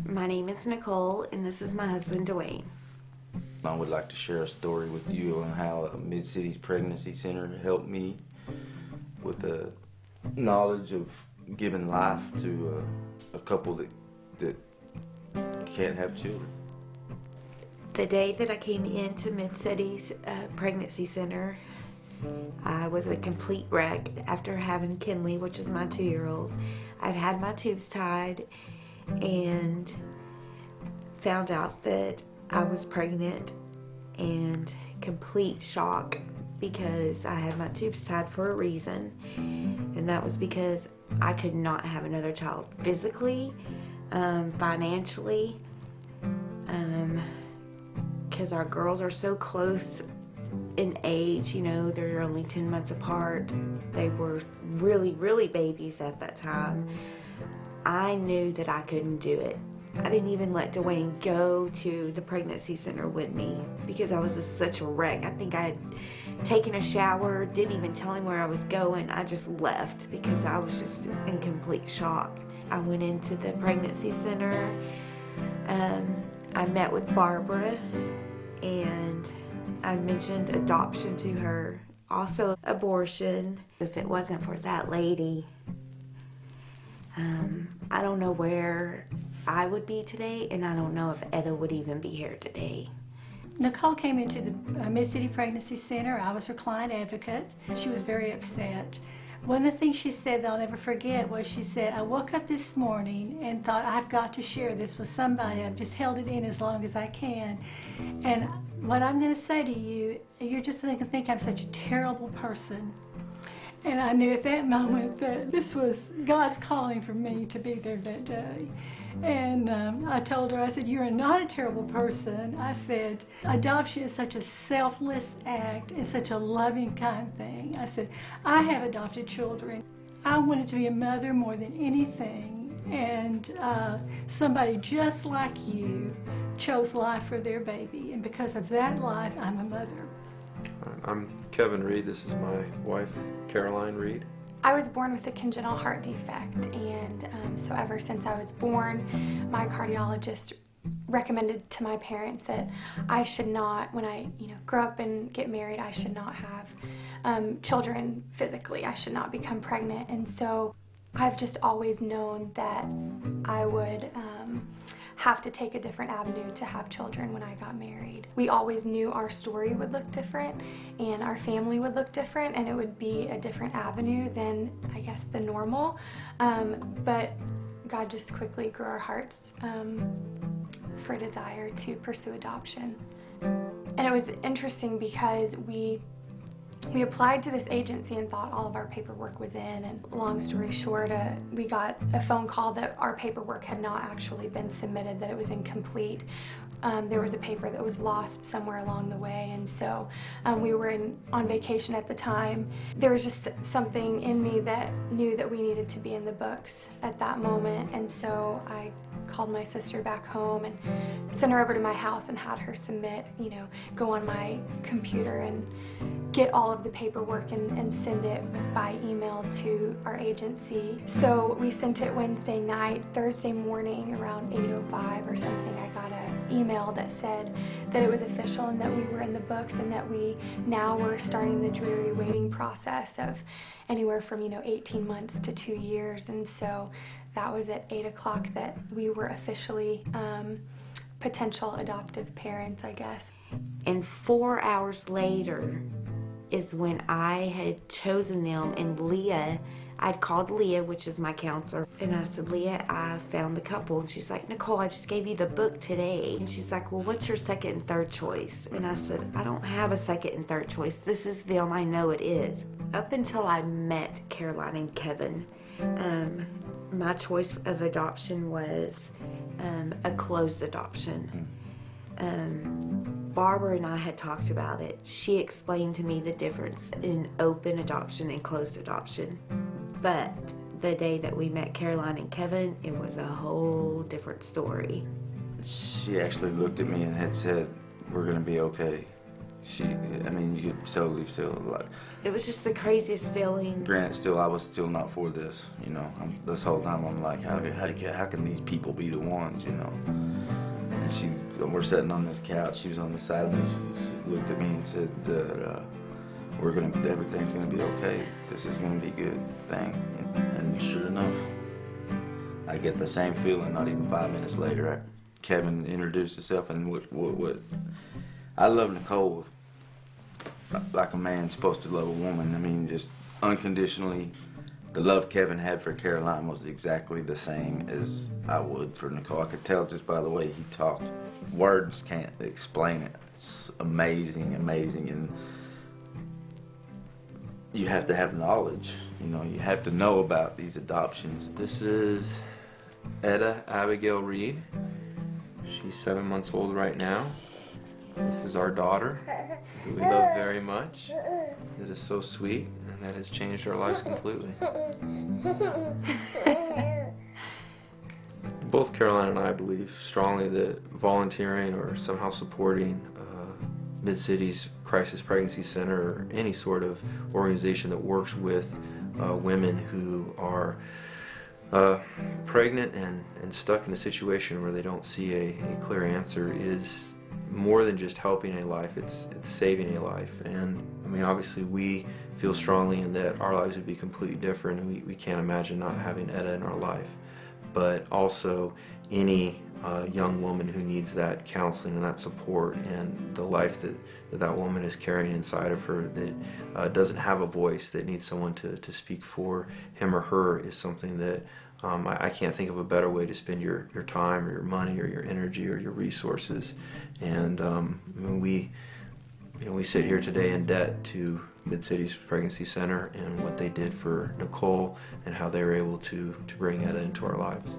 My name is Nicole, and this is my husband, Dwayne. I would like to share a story with you on how Mid-City's Pregnancy Center helped me with the knowledge of giving life to a couple that can't have children. The day that I came into Mid-City's Pregnancy Center, I was a complete wreck after having Kinley, which is my 2-year-old. I'd had my tubes tied and found out that I was pregnant, and complete shock because I had my tubes tied for a reason, and that was because I could not have another child physically, financially, because our girls are so close in age, you know, they're only 10 months apart. They were really, really babies at that time. I knew that I couldn't do it. I didn't even let Dwayne go to the pregnancy center with me because I was just such a wreck. I think I had taken a shower, didn't even tell him where I was going. I just left because I was just in complete shock. I went into the pregnancy center. I met with Barbara, and I mentioned adoption to her, also abortion. If it wasn't for that lady, I don't know where I would be today, and I don't know if Etta would even be here today. Nicole came into the Mid-City Pregnancy Center. I was her client advocate. She was very upset. One of the things she said that I'll never forget was she said, I woke up this morning and thought, I've got to share this with somebody. I've just held it in as long as I can. And what I'm going to say to you, you're just going to think I'm such a terrible person. And I knew at that moment that this was God's calling for me to be there that day. And I told her, I said, you're not a terrible person. I said, adoption is such a selfless act and such a loving, kind thing. I said, I have adopted children. I wanted to be a mother more than anything. And somebody just like you chose life for their baby. And because of that life, I'm a mother. I'm Kevin Reed. This is my wife, Caroline Reed. I was born with a congenital heart defect, and so ever since I was born, my cardiologist recommended to my parents that I should not, when I grow up and get married, I should not have children physically. I should not become pregnant, and so I've just always known that I would have to take a different avenue to have children when I got married. We always knew our story would look different and our family would look different, and it would be a different avenue than, I guess, the normal. But God just quickly grew our hearts for a desire to pursue adoption. And it was interesting because we applied to this agency and thought all of our paperwork was in, and long story short, we got a phone call that our paperwork had not actually been submitted, that it was incomplete. There was a paper that was lost somewhere along the way, and so we were on vacation at the time. There was just something in me that knew that we needed to be in the books at that moment, and so I called my sister back home and sent her over to my house and had her submit, go on my computer and get all of the paperwork and send it by email to our agency. So we sent it Wednesday night. Thursday morning around 8:05 or something, I got an email that said that it was official and that we were in the books, and that we now were starting the dreary waiting process of anywhere from 18 months to 2 years. And so that was at 8 o'clock that we were officially potential adoptive parents, I guess. And 4 hours later is when I had chosen them, and Leah, I'd called Leah, which is my counselor, and I said, Leah, I found the couple. And she's like, Nicole, I just gave you the book today. And she's like, well, what's your second and third choice? And I said, I don't have a second and third choice. This is them. I know it is. Up until I met Caroline and Kevin, my choice of adoption was a closed adoption. Barbara and I had talked about it. She explained to me the difference in open adoption and closed adoption. But the day that we met Caroline and Kevin, it was a whole different story. She actually looked at me and had said, we're going to be okay. I mean, you could totally feel like, It was just the craziest feeling. granted, I was still not for this, you know. This whole time I'm like, how can these people be the ones, you know? And we're sitting on this couch. She was on the side of me. She looked at me and said that everything's gonna be okay. This is gonna be a good thing. And sure enough, I get the same feeling. Not even 5 minutes later, Kevin introduced himself, and what I love Nicole like a man's supposed to love a woman. I mean, just unconditionally. The love Kevin had for Caroline was exactly the same as I would for Nicole. I could tell just by the way he talked. Words can't explain it. It's amazing, and you have to have knowledge. You know, you have to know about these adoptions. This is Etta Abigail Reed. She's 7 months old right now. This is our daughter, who we love very much. It is so sweet, and that has changed our lives completely. Both Caroline and I believe strongly that volunteering or somehow supporting Mid-City's Crisis Pregnancy Center or any sort of organization that works with women who are pregnant and stuck in a situation where they don't see a clear answer is more than just helping a life, it's saving a life. And I mean, obviously we feel strongly in that our lives would be completely different, and we can't imagine not having Etta in our life. But also any young woman who needs that counseling and that support, and the life that woman is carrying inside of her that doesn't have a voice, that needs someone to speak for him or her, is something that I can't think of a better way to spend your time or your money or your energy or your resources. And I mean, we sit here today in debt to Mid-City's Pregnancy Center and what they did for Nicole and how they were able to bring Etta into our lives.